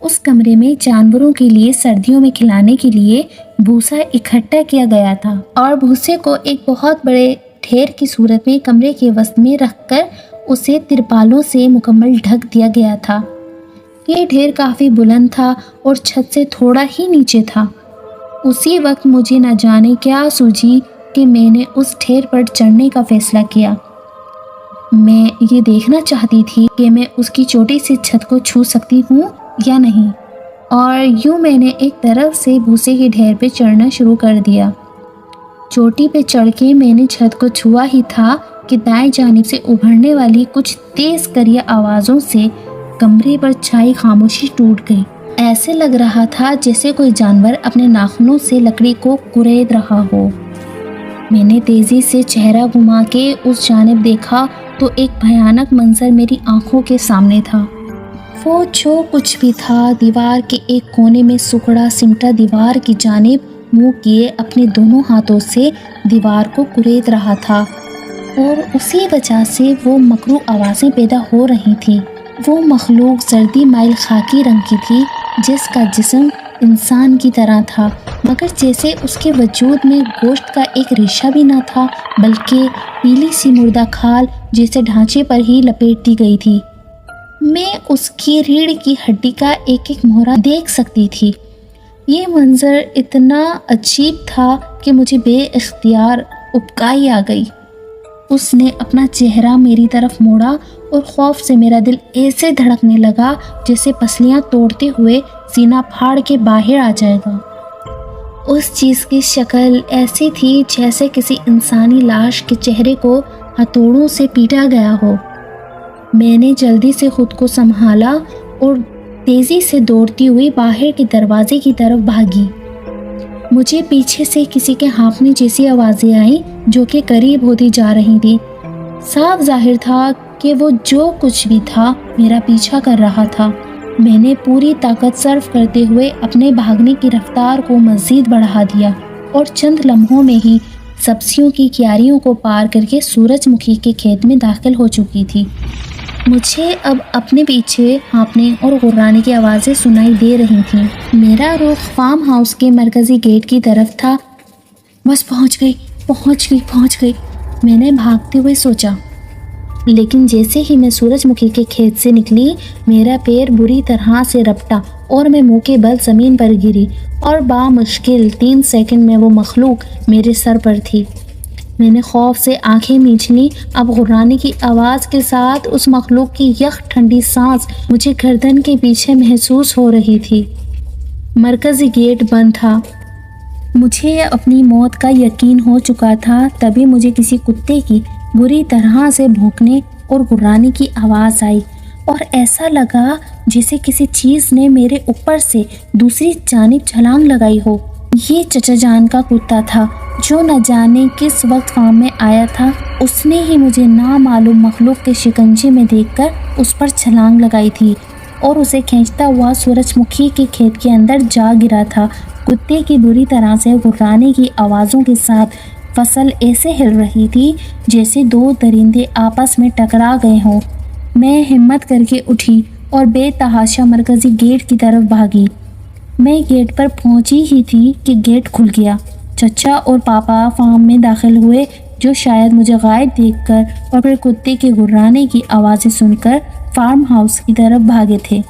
اس کمرے میں جانوروں کے لیے سردیوں میں کھلانے کے لیے بھوسا اکٹھا کیا گیا تھا اور بھوسے کو ایک بہت بڑے ڈھیر کی صورت میں کمرے کے وسط میں رکھ کر اسے ترپالوں سے مکمل ڈھک دیا گیا تھا۔ یہ ڈھیر کافی بلند تھا اور چھت سے تھوڑا ہی نیچے تھا۔ اسی وقت مجھے نہ جانے کیا سوجی کہ میں نے اس ڈھیر پر چڑھنے کا فیصلہ کیا۔ میں یہ دیکھنا چاہتی تھی کہ میں اس کی چھوٹی سی چھت کو چھو سکتی ہوں یا نہیں، اور یوں میں نے ایک طرف سے بھوسے کے ڈھیر پہ چڑھنا شروع کر دیا۔ چوٹی پہ چڑھ کے میں نے چھت کو چھوا ہی تھا کہ دائیں جانب سے ابھرنے والی کچھ تیز کریہ آوازوں سے کمرے پر چھائی خاموشی ٹوٹ گئی۔ ایسے لگ رہا تھا جیسے کوئی جانور اپنے ناخنوں سے لکڑی کو کورید رہا ہو۔ میں نے تیزی سے چہرہ گھما کے اس جانب دیکھا تو ایک بھیانک منظر میری آنکھوں کے سامنے تھا۔ وہ جو کچھ بھی تھا دیوار کے ایک کونے میں سکڑا سمٹا دیوار کی جانب منہ کیے اپنے دونوں ہاتھوں سے دیوار کو کورید رہا تھا، اور اسی وجہ سے وہ مکروہ آوازیں پیدا ہو رہی تھیں۔ وہ مخلوق زردی مائل خاکی رنگ کی تھی، جس کا جسم انسان کی طرح تھا، مگر جیسے اس کے وجود میں گوشت کا ایک ریشہ بھی نہ تھا، بلکہ پیلی سی مردہ کھال جیسے ڈھانچے پر ہی لپیٹ دی گئی تھی۔ میں اس کی ریڑھ کی ہڈی کا ایک ایک مہرہ دیکھ سکتی تھی۔ یہ منظر اتنا عجیب تھا کہ مجھے بے اختیار ابکائی آ گئی۔ اس نے اپنا چہرہ میری طرف موڑا اور خوف سے میرا دل ایسے دھڑکنے لگا جیسے پسلیاں توڑتے ہوئے سینہ پھاڑ کے باہر آ جائے گا۔ اس چیز کی شکل ایسی تھی جیسے کسی انسانی لاش کے چہرے کو ہتھوڑوں سے پیٹا گیا ہو۔ میں نے جلدی سے خود کو سنبھالا اور تیزی سے دوڑتی ہوئی باہر کے دروازے کی طرف بھاگی۔ مجھے پیچھے سے کسی کے ہانپنے جیسی آوازیں آئیں جو کہ قریب ہوتی جا رہی تھی۔ صاف ظاہر تھا کہ وہ جو کچھ بھی تھا میرا پیچھا کر رہا تھا۔ میں نے پوری طاقت صرف کرتے ہوئے اپنے بھاگنے کی رفتار کو مزید بڑھا دیا اور چند لمحوں میں ہی سبزیوں کی کیاریوں کو پار کر کے سورج مکھی کے کھیت میں داخل ہو چکی تھی۔ مجھے اب اپنے پیچھے ہانپنے اور غرانے کی آوازیں سنائی دے رہی تھیں۔ میرا رخ فارم ہاؤس کے مرکزی گیٹ کی طرف تھا۔ بس پہنچ گئی، میں نے بھاگتے ہوئے سوچا۔ لیکن جیسے ہی میں سورج مکھی کے کھیت سے نکلی، میرا پیر بری طرح سے رپٹا اور میں منہ کے بل زمین پر گری، اور بامشکل 3 سیکنڈ میں وہ مخلوق میرے سر پر تھی۔ میں نے خوف سے آنکھیں میچ لیں۔ اب غرانے کی آواز کے ساتھ اس مخلوق کی یخ ٹھنڈی سانس مجھے گردن کے پیچھے محسوس ہو رہی تھی۔ مرکزی گیٹ بند تھا۔ مجھے اپنی موت کا یقین ہو چکا تھا۔ تبھی مجھے کسی کتے کی بری طرح سے بھونکنے اور غرانے کی آواز آئی، اور ایسا لگا جیسے کسی چیز نے میرے اوپر سے دوسری جانب چھلانگ لگائی ہو۔ یہ چچا جان کا کتا تھا جو نہ جانے کس وقت فارم میں آیا تھا۔ اس نے ہی مجھے نامعلوم مخلوق کے شکنجے میں دیکھ کر اس پر چھلانگ لگائی تھی اور اسے کھینچتا ہوا سورج مکھی کے کھیت کے اندر جا گرا تھا۔ کتے کی بری طرح سے غرانے کی آوازوں کے ساتھ فصل ایسے ہل رہی تھی جیسے 2 درندے آپس میں ٹکرا گئے ہوں۔ میں ہمت کر کے اٹھی اور بے تحاشا مرکزی گیٹ کی طرف بھاگی۔ میں گیٹ پر پہنچی ہی تھی کہ گیٹ کھل گیا۔ چچا اور پاپا فارم میں داخل ہوئے، جو شاید مجھے غائب دیکھ کر اور پھر کتے کے غرانے کی آوازیں سن کر فارم ہاؤس کی طرف بھاگے تھے۔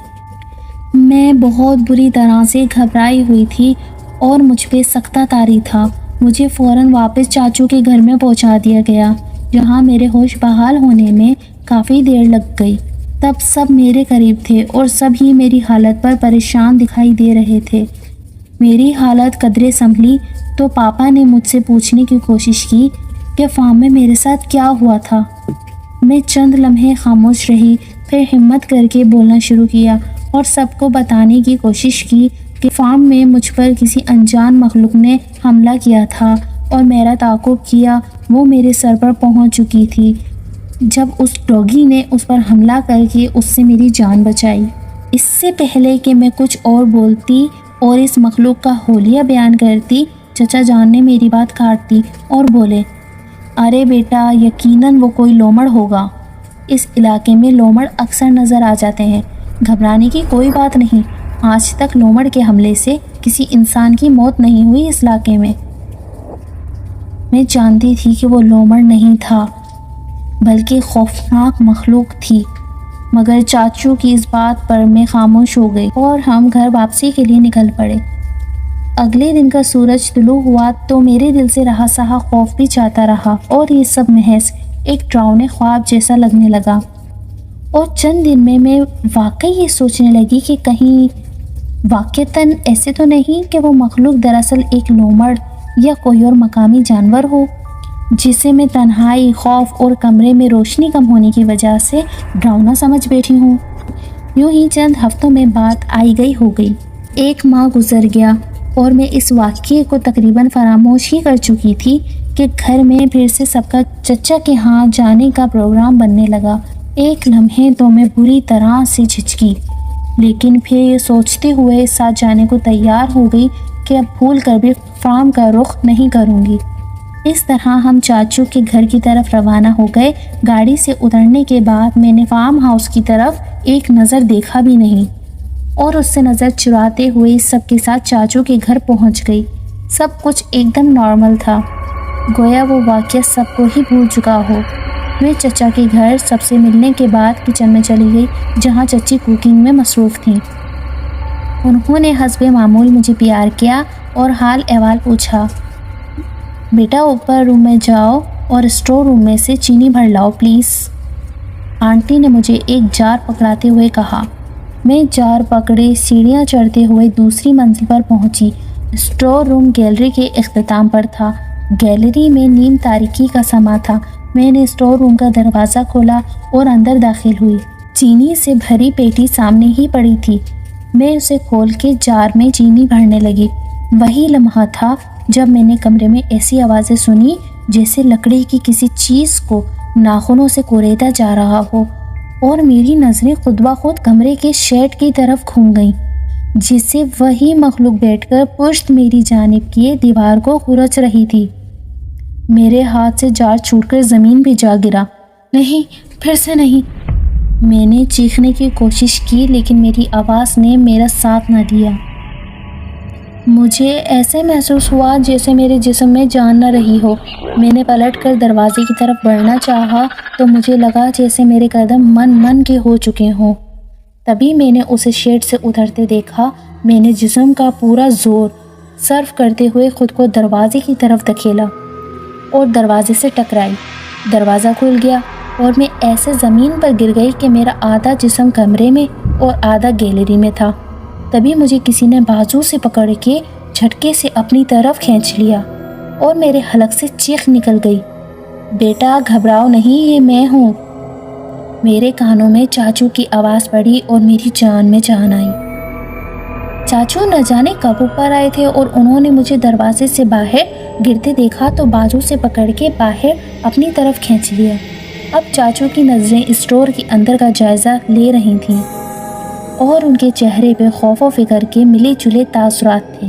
میں بہت بری طرح سے گھبرائی ہوئی تھی اور مجھ پہ سختہ طاری تھا۔ مجھے فوراً واپس چاچو کے گھر میں پہنچا دیا گیا، جہاں میرے ہوش بحال ہونے میں کافی دیر لگ گئی۔ تب سب میرے قریب تھے اور سب ہی میری حالت پر پریشان دکھائی دے رہے تھے۔ میری حالت قدرے سنبھلی تو پاپا نے مجھ سے پوچھنے کی کوشش کی کہ فارم میں میرے ساتھ کیا ہوا تھا۔ میں چند لمحے خاموش رہی، پھر ہمت کر کے بولنا شروع کیا اور سب کو بتانے کی کوشش کی کہ فارم میں مجھ پر کسی انجان مخلوق نے حملہ کیا تھا اور میرا تعاقب کیا وہ میرے سر پر پہنچ چکی تھی جب اس ڈوگی نے اس پر حملہ کر کے اس سے میری جان بچائی۔ اس سے پہلے کہ میں کچھ اور بولتی اور اس مخلوق کا حلیہ بیان کرتی، چچا جان نے میری بات کاٹ دی اور بولے، ارے بیٹا، یقیناً وہ کوئی لومڑ ہوگا۔ اس علاقے میں لومڑ اکثر نظر آ جاتے ہیں، گھبرانے کی کوئی بات نہیں۔ آج تک لومڑ کے حملے سے کسی انسان کی موت نہیں ہوئی اس علاقے میں۔ میں جانتی تھی کہ وہ لومڑ نہیں تھا بلکہ خوفناک مخلوق تھی، مگر چاچو کی اس بات پر میں خاموش ہو گئی اور ہم گھر واپسی کے لیے نکل پڑے۔ اگلے دن کا سورج طلوع ہوا تو میرے دل سے رہا سہا خوف بھی جاتا رہا اور یہ سب محض ایک ڈراؤنے خواب جیسا لگنے لگا۔ اور چند دن میں واقعی یہ سوچنے لگی کہ کہیں واقعتاً ایسے تو نہیں کہ وہ مخلوق دراصل ایک لومڑ یا کوئی اور مقامی جانور ہو جسے میں تنہائی، خوف اور کمرے میں روشنی کم ہونے کی وجہ سے ڈراؤنا سمجھ بیٹھی ہوں۔ یوں ہی چند ہفتوں میں بات آئی گئی ہو گئی۔ 1 ماہ گزر گیا اور میں اس واقعے کو تقریباً فراموش ہی کر چکی تھی کہ گھر میں پھر سے سب کا چچا کے ہاں جانے کا پروگرام بننے لگا۔ ایک لمحے تو میں بری طرح سے جھجکی، لیکن پھر یہ سوچتے ہوئے ساتھ جانے کو تیار ہو گئی کہ اب بھول کر بھی فارم کا رخ نہیں کروں گی۔ اس طرح ہم چاچو کے گھر کی طرف روانہ ہو گئے۔ گاڑی سے اترنے کے بعد میں نے فارم ہاؤس کی طرف ایک نظر دیکھا بھی نہیں اور اس سے نظر چراتے ہوئے سب کے ساتھ چاچو کے گھر پہنچ گئی۔ سب کچھ ایک دم نارمل تھا، گویا وہ واقعہ سب کو ہی بھول چکا ہو۔ میں چچا کے گھر سب سے ملنے کے بعد کچن میں چلی گئی جہاں چچی کوکنگ میں مصروف تھیں۔ انہوں نے حسب معمول مجھے پیار کیا اور حال احوال پوچھا۔ بیٹا اوپر روم میں جاؤ اور اسٹور روم میں سے چینی بھر لاؤ پلیز، آنٹی نے مجھے ایک جار پکڑاتے ہوئے کہا۔ میں جار پکڑے سیڑھیاں چڑھتے ہوئے دوسری منزل پر پہنچی۔ اسٹور روم گیلری کے اختتام پر تھا۔ گیلری میں نیم تاریکی کا سما تھا۔ میں نے اسٹور روم کا دروازہ کھولا اور اندر داخل ہوئی۔ چینی سے بھری پیٹی سامنے ہی پڑی تھی۔ میں اسے کھول کے جار میں چینی بھرنے لگی۔ وہی لمحہ تھا جب میں نے کمرے میں ایسی آوازیں سنی جیسے لکڑی کی کسی چیز کو ناخنوں سے کوریدا جا رہا ہو، اور میری نظریں خود بخود کمرے کے شیڈ کی طرف گھوم گئیں جس سے وہی مخلوق بیٹھ کر پشت میری جانب کیے دیوار کو کھرچ رہی تھی۔ میرے ہاتھ سے جار چھوٹ کر زمین پہ جا گرا۔ نہیں، پھر سے نہیں، میں نے چیخنے کی کوشش کی لیکن میری آواز نے میرا ساتھ نہ دیا۔ مجھے ایسے محسوس ہوا جیسے میرے جسم میں جان نہ رہی ہو۔ میں نے پلٹ کر دروازے کی طرف بڑھنا چاہا تو مجھے لگا جیسے میرے قدم من کے ہو چکے ہوں۔ تبھی میں نے اسے شیڈ سے اترتے دیکھا۔ میں نے جسم کا پورا زور صرف کرتے ہوئے خود کو دروازے کی طرف دھکیلا اور دروازے سے ٹکرائی۔ دروازہ کھل گیا اور میں ایسے زمین پر گر گئی کہ میرا آدھا جسم کمرے میں اور آدھا گیلری میں تھا۔ تبھی مجھے کسی نے بازو سے پکڑ کے جھٹکے سے اپنی طرف کھینچ لیا اور میرے حلق سے چیخ نکل گئی، بیٹا گھبراؤ نہیں، یہ میں ہوں۔ میرے کانوں میں چاچو کی آواز پڑی اور میری جان میں جان آئی۔ چاچو نہ جانے کب اوپر آئے تھے اور انہوں نے مجھے دروازے سے باہر گرتے دیکھا تو بازو سے پکڑ کے باہر اپنی طرف کھینچ لیا۔ اب چاچو کی نظریں اسٹور کے اندر کا جائزہ لے رہی تھیں اور ان کے چہرے پہ خوف و فکر کے ملے جلے تاثرات تھے۔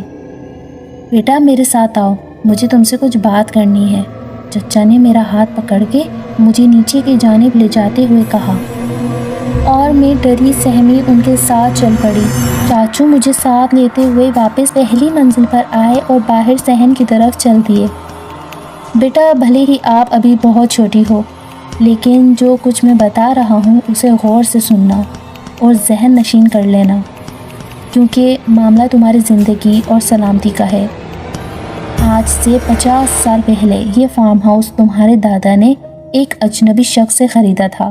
بیٹا میرے ساتھ آؤ، مجھے تم سے کچھ بات کرنی ہے، چچا نے میرا ہاتھ پکڑ کے مجھے نیچے کی جانب لے جاتے ہوئے کہا، اور میں ڈری سہمی ان کے ساتھ چل پڑی۔ چاچو مجھے ساتھ لیتے ہوئے واپس پہلی منزل پر آئے اور باہر صحن کی طرف چل دیے۔ بیٹا بھلے ہی آپ ابھی بہت چھوٹی ہو، لیکن جو کچھ میں بتا رہا ہوں اسے غور سے سننا اور ذہن نشین کر لینا، کیونکہ معاملہ تمہاری زندگی اور سلامتی کا ہے۔ آج سے 50 سال پہلے یہ فارم ہاؤس تمہارے دادا نے ایک اجنبی شخص سے خریدا تھا۔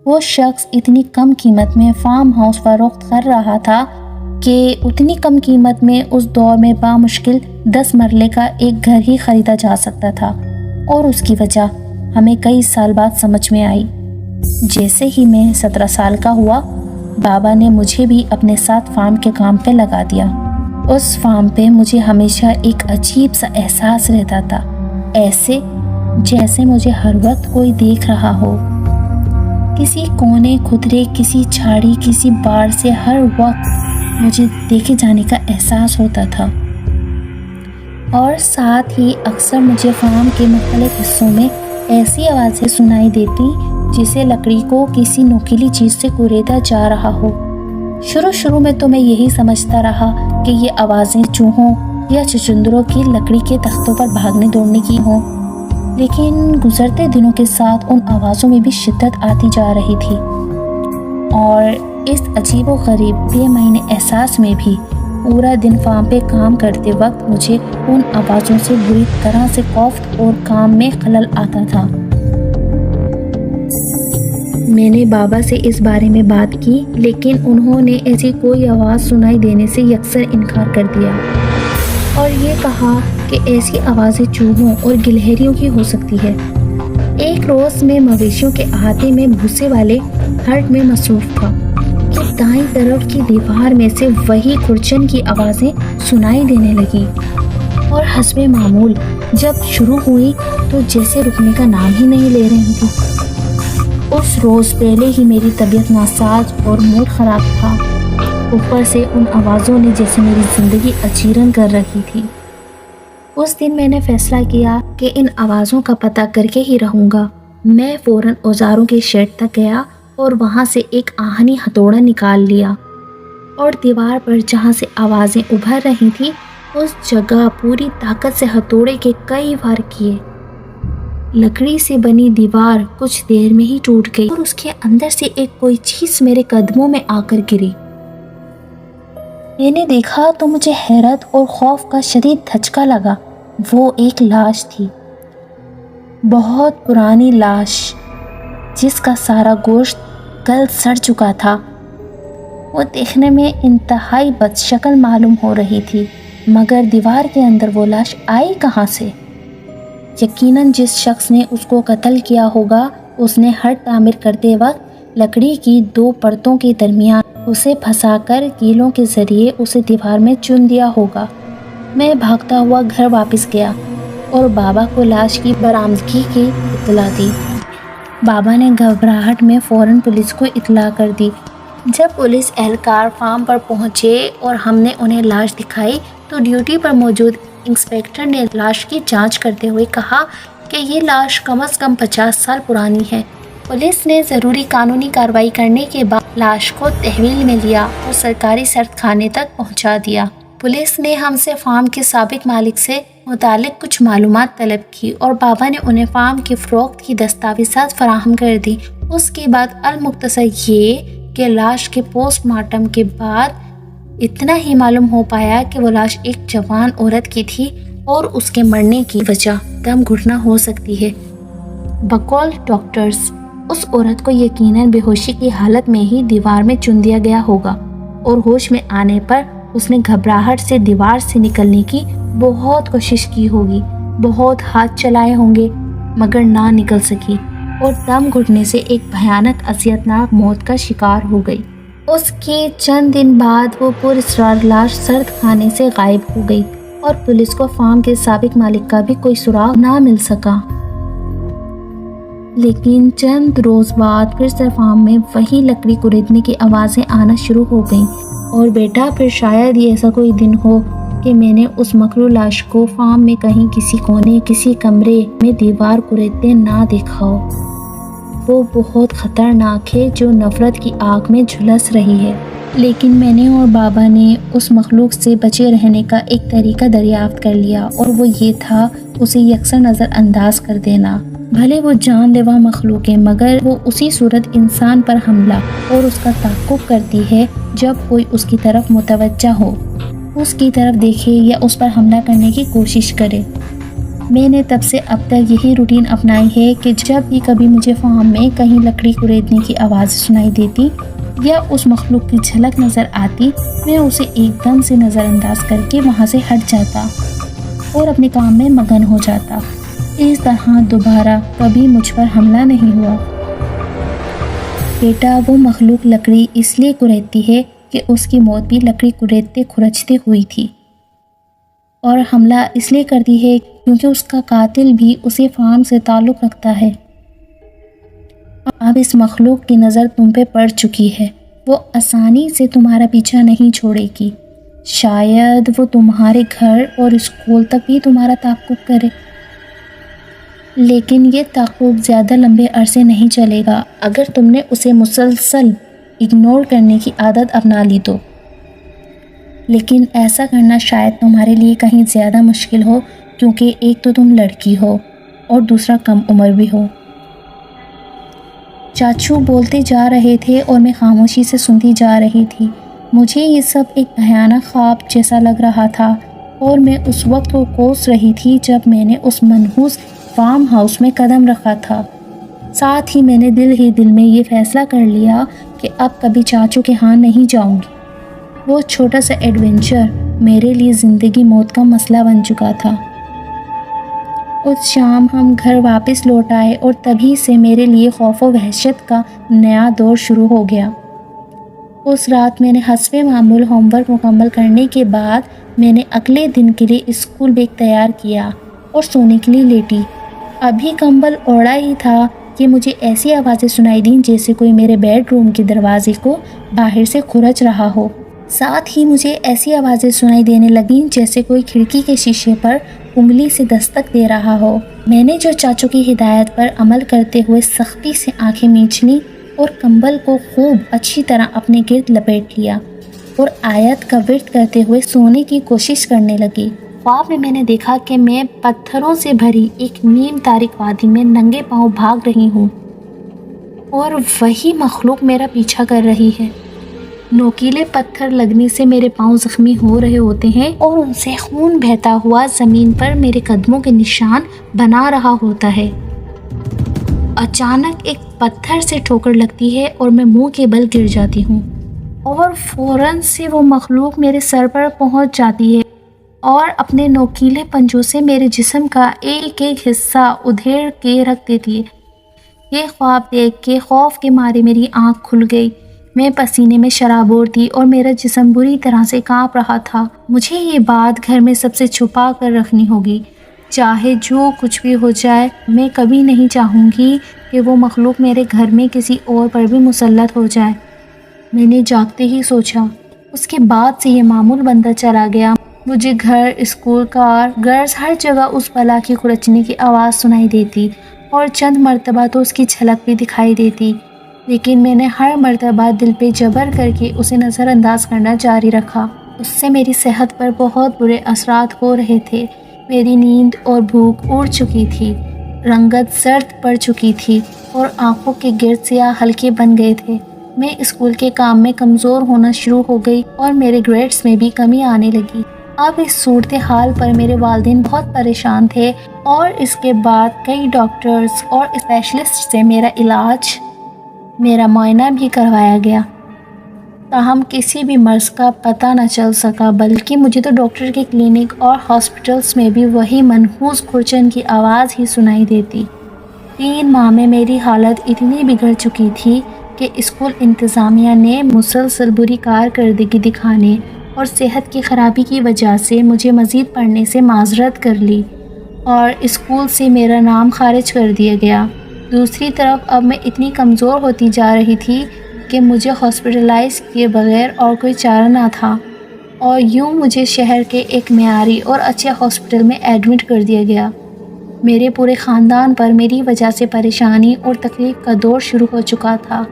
وہ شخص اتنی کم قیمت میں فارم ہاؤس فروخت کر رہا تھا کہ اتنی کم قیمت میں اس دور میں بامشکل 10 مرلے کا ایک گھر ہی خریدا جا سکتا تھا، اور اس کی وجہ ہمیں کئی سال بعد سمجھ میں آئی۔ جیسے ہی میں 17 سال کا ہوا، بابا نے مجھے بھی اپنے ساتھ فارم کے کام پہ لگا دیا۔ اس فارم پہ مجھے ہمیشہ ایک عجیب سا احساس رہتا تھا، ایسے جیسے مجھے ہر وقت کوئی دیکھ رہا ہو۔ کسی کونے خطرے، کسی جھاڑی، کسی بار سے ہر وقت مجھے دیکھے جانے کا احساس ہوتا تھا، اور ساتھ ہی اکثر مجھے فارم کے مختلف حصوں میں ایسی آوازیں سنائی دیتی جسے لکڑی کو کسی نوکیلی چیز سے کوریدا جا رہا ہو۔ شروع میں تو میں یہی سمجھتا رہا کہ یہ آوازیں چوہوں یا چچندروں کی لکڑی کے تختوں پر بھاگنے دوڑنے کی ہوں، لیکن گزرتے دنوں کے ساتھ ان آوازوں میں بھی شدت آتی جا رہی تھی، اور اس عجیب و غریب بے معنی احساس میں بھی پورا دن فارم پہ کام کرتے وقت مجھے ان آوازوں سے بری طرح سے خوف اور کام میں خلل آتا تھا۔ میں نے بابا سے اس بارے میں بات کی، لیکن انہوں نے ایسی کوئی آواز سنائی دینے سے یکسر انکار کر دیا اور یہ کہا کہ ایسی آوازیں چوہوں اور گلہریوں کی ہو سکتی ہے۔ ایک روز میں مویشیوں کے احاطے میں بھوسے والے ہٹ میں مصروف تھا کہ دائیں طرف کی دیوار میں سے وہی کھرچن کی آوازیں سنائی دینے لگی، اور حسب معمول جب شروع ہوئی تو جیسے رکنے کا نام ہی نہیں لے رہی تھی۔ اس روز پہلے ہی میری طبیعت ناساز اور موڈ خراب تھا، اوپر سے ان آوازوں نے جیسے میری زندگی اچیرن کر رکھی تھی۔ اس دن میں نے فیصلہ کیا کہ ان آوازوں کا پتہ کر کے ہی رہوں گا۔ میں فوراً اوزاروں کے شیڈ تک گیا اور وہاں سے ایک آہنی ہتھوڑا نکال لیا، اور دیوار پر جہاں سے آوازیں ابھر رہی تھیں اس جگہ پوری طاقت سے ہتھوڑے کے کئی وار کیے۔ لکڑی سے بنی دیوار کچھ دیر میں ہی ٹوٹ گئی اور اس کے اندر سے ایک کوئی چیز میرے قدموں میں آ کر گری۔ میں نے دیکھا تو مجھے حیرت اور خوف کا شدید دھچکا لگا۔ وہ ایک لاش تھی، بہت پرانی لاش جس کا سارا گوشت گل سڑ چکا تھا۔ وہ دیکھنے میں انتہائی بدشکل معلوم ہو رہی تھی، مگر دیوار کے اندر وہ لاش آئی کہاں سے؟ یقیناً جس شخص نے اس کو قتل کیا ہوگا اس نے ہٹ تعمیر کرتے وقت لکڑی کی 2 پرتوں کے درمیان اسے پھنسا کر کیلوں کے ذریعے اسے دیوار میں چن دیا ہوگا۔ میں بھاگتا ہوا گھر واپس گیا اور بابا کو لاش کی برآمدگی کی اطلاع دی۔ بابا نے گھبراہٹ میں فوراً پولیس کو اطلاع کر دی۔ جب پولیس اہلکار فارم پر پہنچے اور ہم نے انہیں لاش دکھائی تو ڈیوٹی پر موجود انسپکٹر نے لاش کی جانچ کرتے ہوئے کہا کہ یہ لاش کم از کم 50 سال پرانی ہے۔ پولیس نے ضروری قانونی کارروائی کرنے کے بعد لاش کو تحویل میں لیا اور سرکاری سرد خانے تک پہنچا دیا۔ پولیس نے ہم سے فارم کے سابق مالک سے متعلق کچھ معلومات طلب کی اور بابا نے انہیں فارم کی فروخت کی دستاویزات فراہم کر دی۔ اس کے بعد المختصر یہ کہ لاش کے پوسٹ مارٹم کے بعد اتنا ہی معلوم ہو پایا کہ وہ لاش ایک جوان عورت کی تھی اور اس کے مرنے کی وجہ دم گھٹنا ہو سکتی ہے۔ بقول ڈاکٹرز اس عورت کو یقیناً بے ہوشی کی حالت میں ہی دیوار میں چن دیا گیا ہوگا، اور ہوش میں آنے پر اس نے گھبراہٹ سے دیوار سے نکلنے کی بہت کوشش کی ہوگی، بہت ہاتھ چلائے ہوں گے مگر نہ نکل سکی، اور دم گھٹنے سے ایک بھیانک اذیتناک موت کا شکار ہو گئی۔ اس کی چند دن بعد وہ پراسرار لاش سرد خانے سے غائب ہو گئی اور پولیس کو فارم کے سابق مالک کا بھی کوئی سراغ نہ مل سکا۔ لیکن چند روز بعد پھر سے فارم میں وہی لکڑی کریدنے کی آوازیں آنا شروع ہو گئیں، اور بیٹا پھر شاید ہی ایسا کوئی دن ہو کہ میں نے اس مکرو لاش کو فارم میں کہیں کسی کونے کسی کمرے میں دیوار کریدتے نہ دیکھا ہو۔ وہ بہت خطرناک ہے جو نفرت کی آگ میں جھلس رہی ہے، لیکن میں نے اور بابا نے اس مخلوق سے بچے رہنے کا ایک طریقہ دریافت کر لیا، اور وہ یہ تھا اسے یکسر نظر انداز کر دینا۔ بھلے وہ جان لیوا مخلوق ہے مگر وہ اسی صورت انسان پر حملہ اور اس کا تعاقب کرتی ہے جب کوئی اس کی طرف متوجہ ہو، اس کی طرف دیکھے یا اس پر حملہ کرنے کی کوشش کرے۔ میں نے تب سے اب تک یہی روٹین اپنائی ہے کہ جب بھی کبھی مجھے فارم میں کہیں لکڑی کریدنے کی آواز سنائی دیتی یا اس مخلوق کی جھلک نظر آتی، میں اسے ایک دم سے نظر انداز کر کے وہاں سے ہٹ جاتا اور اپنے کام میں مگن ہو جاتا۔ اس طرح دوبارہ کبھی مجھ پر حملہ نہیں ہوا۔ بیٹا وہ مخلوق لکڑی اس لیے کریدتی ہے کہ اس کی موت بھی لکڑی کریدتے کھرچتے ہوئی تھی، اور حملہ اس لیے کرتی ہے کیونکہ اس کا قاتل بھی اسی فارم سے تعلق رکھتا ہے۔ اب اس مخلوق کی نظر تم پہ پڑ چکی ہے، وہ آسانی سے تمہارا پیچھا نہیں چھوڑے گی، شاید وہ تمہارے گھر اور اسکول تک بھی تمہارا تعاقب کرے، لیکن یہ تعاقب زیادہ لمبے عرصے نہیں چلے گا۔ اگر تم نے اسے مسلسل اگنور کرنے کی عادت اپنا لی تو۔ لیکن ایسا کرنا شاید تمہارے لیے کہیں زیادہ مشکل ہو، کیونکہ ایک تو تم لڑکی ہو اور دوسرا کم عمر بھی ہو۔ چاچو بولتے جا رہے تھے اور میں خاموشی سے سنتی جا رہی تھی۔ مجھے یہ سب ایک بھیانک خواب جیسا لگ رہا تھا، اور میں اس وقت کو کوس رہی تھی جب میں نے اس منحوس فارم ہاؤس میں قدم رکھا تھا۔ ساتھ ہی میں نے دل ہی دل میں یہ فیصلہ کر لیا کہ اب کبھی چاچو کے ہاں نہیں جاؤں گی۔ وہ چھوٹا سا ایڈونچر میرے لیے زندگی موت کا مسئلہ بن چکا تھا۔ اس شام ہم گھر واپس لوٹ آئے اور تبھی سے میرے لیے خوف و وحشت کا نیا دور شروع ہو گیا۔ اس رات میں نے حسب معمول ہوم ورک مکمل کرنے کے بعد میں نے اگلے دن کے لیے اسکول بیگ تیار کیا اور سونے کے لیے لیٹی۔ ابھی کمبل اوڑھا ہی تھا کہ مجھے ایسی آوازیں سنائی دیں جیسے کوئی میرے بیڈ روم کے دروازے کو باہر سے کھرچ رہا ہو۔ ساتھ ہی مجھے ایسی آوازیں سنائی دینے لگیں جیسے کوئی کھڑکی کے شیشے پر انگلی سے دستک دے رہا ہو۔ میں نے جو چاچو کی ہدایت پر عمل کرتے ہوئے سختی سے آنکھیں میچ لیں اور کمبل کو خوب اچھی طرح اپنے گرد لپیٹ لیا اور آیت کا ورد کرتے ہوئے سونے کی کوشش کرنے لگی۔ خواب میں نے دیکھا کہ میں پتھروں سے بھری ایک نیم تاریک وادی میں ننگے پاؤں بھاگ رہی ہوں اور وہی مخلوق میرا پیچھا کر رہی ہے۔ نوکیلے پتھر لگنے سے میرے پاؤں زخمی ہو رہے ہوتے ہیں اور ان سے خون بہتا ہوا زمین پر میرے قدموں کے نشان بنا رہا ہوتا ہے۔ اچانک ایک پتھر سے ٹھوکر لگتی ہے اور میں منہ کے بل گر جاتی ہوں، اور فوراً سے وہ مخلوق میرے سر پر پہنچ جاتی ہے اور اپنے نوکیلے پنجوں سے میرے جسم کا ایک ایک حصہ ادھیڑ کے رکھ دیتی ہے۔ یہ خواب دیکھ کے خوف کے مارے میری آنکھ کھل گئی۔ میں پسینے میں شرابور تھی اور میرا جسم بری طرح سے کانپ رہا تھا۔ مجھے یہ بات گھر میں سب سے چھپا کر رکھنی ہوگی۔ چاہے جو کچھ بھی ہو جائے، میں کبھی نہیں چاہوں گی کہ وہ مخلوق میرے گھر میں کسی اور پر بھی مسلط ہو جائے۔ میں نے جاگتے ہی سوچا۔ اس کے بعد سے یہ معمول بنتا چلا گیا۔ مجھے گھر، اسکول، کار، گرز ہر جگہ اس بلا کی کھرچنے کی آواز سنائی دیتی اور چند مرتبہ تو اس کی جھلک بھی دکھائی دیتی، لیکن میں نے ہر مرتبہ دل پہ جبر کر کے اسے نظر انداز کرنا جاری رکھا۔ اس سے میری صحت پر بہت برے اثرات ہو رہے تھے۔ میری نیند اور بھوک اڑ چکی تھی، رنگت زرد پڑ چکی تھی اور آنکھوں کے گرد سیاہ حلقے بن گئے تھے۔ میں اسکول کے کام میں کمزور ہونا شروع ہو گئی اور میرے گریڈز میں بھی کمی آنے لگی۔ اب اس صورتحال پر میرے والدین بہت پریشان تھے اور اس کے بعد کئی ڈاکٹرز اور اسپیشلسٹ سے میرا معائنہ بھی کروایا گیا، تاہم کسی بھی مرض کا پتہ نہ چل سکا، بلکہ مجھے تو ڈاکٹر کے کلینک اور ہاسپٹلز میں بھی وہی منحوس کھرچن کی آواز ہی سنائی دیتی۔ 3 ماہ میں میری حالت اتنی بگڑ چکی تھی کہ اسکول انتظامیہ نے مسلسل بری کارکردگی دکھانے اور صحت کی خرابی کی وجہ سے مجھے مزید پڑھنے سے معذرت کر لی اور اسکول سے میرا نام خارج کر دیا گیا۔ دوسری طرف اب میں اتنی کمزور ہوتی جا رہی تھی کہ مجھے ہاسپٹلائز کیے بغیر اور کوئی چارہ نہ تھا، اور یوں مجھے شہر کے ایک معیاری اور اچھے ہاسپٹل میں ایڈمٹ کر دیا گیا۔ میرے پورے خاندان پر میری وجہ سے پریشانی اور تکلیف کا دور شروع ہو چکا تھا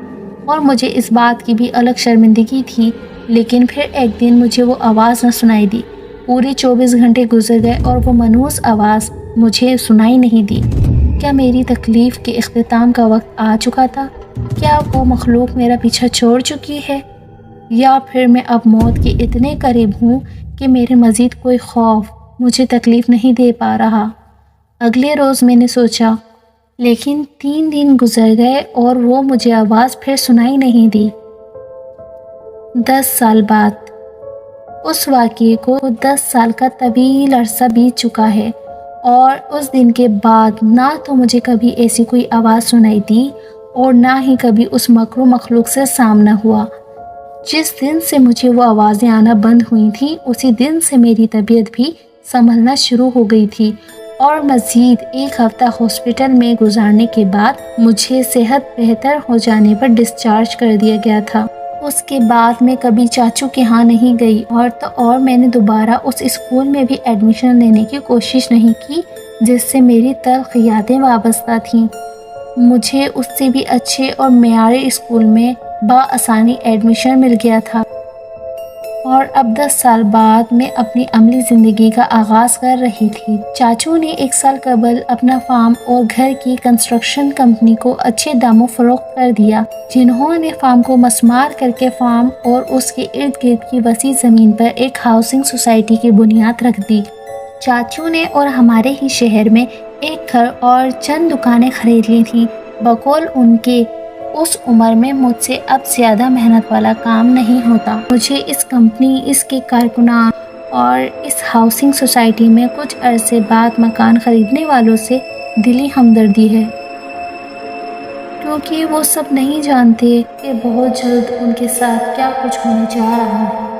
اور مجھے اس بات کی بھی الگ شرمندگی تھی، لیکن پھر ایک دن مجھے وہ آواز نہ سنائی دی۔ پورے 24 گھنٹے گزر گئے اور وہ منحوس آواز مجھے سنائی نہیں دی۔ کیا میری تکلیف کے اختتام کا وقت آ چکا تھا؟ کیا وہ مخلوق میرا پیچھا چھوڑ چکی ہے؟ یا پھر میں اب موت کے اتنے قریب ہوں کہ میرے مزید کوئی خوف مجھے تکلیف نہیں دے پا رہا؟ اگلے روز میں نے سوچا، لیکن 3 دن گزر گئے اور وہ مجھے آواز پھر سنائی نہیں دی۔ 10 سال بعد، اس واقعے کو 10 سال کا طویل عرصہ بیت چکا ہے، اور اس دن کے بعد نہ تو مجھے کبھی ایسی کوئی آواز سنائی دی اور نہ ہی کبھی اس مکرو مخلوق سے سامنا ہوا۔ جس دن سے مجھے وہ آوازیں آنا بند ہوئی تھیں، اسی دن سے میری طبیعت بھی سنبھلنا شروع ہو گئی تھی، اور مزید 1 ہفتہ ہاسپٹل میں گزارنے کے بعد مجھے صحت بہتر ہو جانے پر ڈسچارج کر دیا گیا تھا۔ اس کے بعد میں کبھی چاچو کے ہاں نہیں گئی اور میں نے دوبارہ اس اسکول میں بھی ایڈمیشن لینے کی کوشش نہیں کی جس سے میری تلخ یادیں وابستہ تھیں۔ مجھے اس سے بھی اچھے اور معیاری اسکول میں بآسانی ایڈمیشن مل گیا تھا اور اب 10 سال بعد میں اپنی عملی زندگی کا آغاز کر رہی تھی۔ چاچو نے 1 سال قبل اپنا فارم اور گھر کی کنسٹرکشن کمپنی کو اچھے داموں فروخت کر دیا، جنہوں نے فارم کو مسمار کر کے فارم اور اس کے ارد گرد کی وسیع زمین پر ایک ہاؤسنگ سوسائٹی کی بنیاد رکھ دی۔ چاچو نے اور ہمارے ہی شہر میں ایک گھر اور چند دکانیں خرید لی تھیں۔ بقول ان کے، اس عمر میں مجھ سے اب زیادہ محنت والا کام نہیں ہوتا۔ مجھے اس کمپنی، اس کے کارکنان اور اس ہاؤسنگ سوسائٹی میں کچھ عرصے بعد مکان خریدنے والوں سے دلی ہمدردی ہے، کیونکہ وہ سب نہیں جانتے کہ بہت جلد ان کے ساتھ کیا کچھ ہونے جا رہا ہے۔